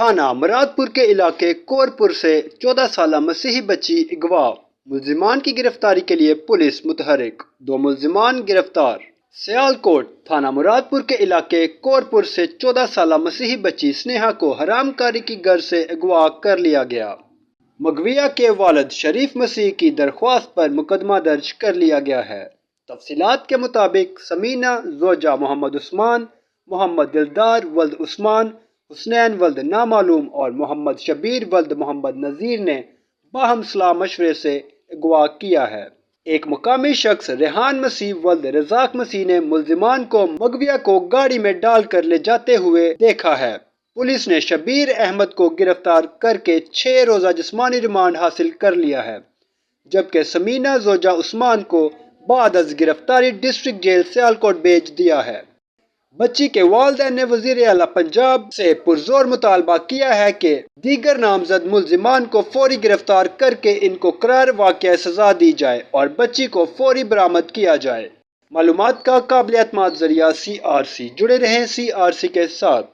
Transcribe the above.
تھانہ مرادپور کے علاقے کورپور سے 14 سالہ مسیحی بچی اغوا، ملزمان کی گرفتاری کے لیے پولیس متحرک، 2 ملزمان گرفتار۔ سیالکوٹ تھانہ مرادپور کے علاقے کورپور سے 14 سالہ مسیحی بچی سنیہا کو حرام کاری کی غرض سے اغوا کر لیا گیا۔ مغویہ کے والد شریف مسیح کی درخواست پر مقدمہ درج کر لیا گیا ہے۔ تفصیلات کے مطابق ثمینہ زوجہ محمد عثمان، محمد دلدار ولد عثمان، حسنین ولد نامعلوم اور محمد شبیر ولد محمد نذیر نے باہم صلاح مشورے سے اغوا کیا ہے۔ ایک مقامی شخص ریحان مسیح ولد رزاق مسیح نے ملزمان کو مغویہ کو گاڑی میں ڈال کر لے جاتے ہوئے دیکھا ہے۔ پولیس نے شبیر احمد کو گرفتار کر کے 6 روزہ جسمانی ریمانڈ حاصل کر لیا ہے، جبکہ ثمینہ زوجہ عثمان کو بعد از گرفتاری ڈسٹرکٹ جیل سیالکوٹ بھیج دیا ہے۔ بچی کے والدین نے وزیر اعلیٰ پنجاب سے پرزور مطالبہ کیا ہے کہ دیگر نامزد ملزمان کو فوری گرفتار کر کے ان کو قرار واقعہ سزا دی جائے اور بچی کو فوری برآمد کیا جائے۔ معلومات کا قابل اعتماد ذریعہ CRC، جڑے رہیں CRC کے ساتھ۔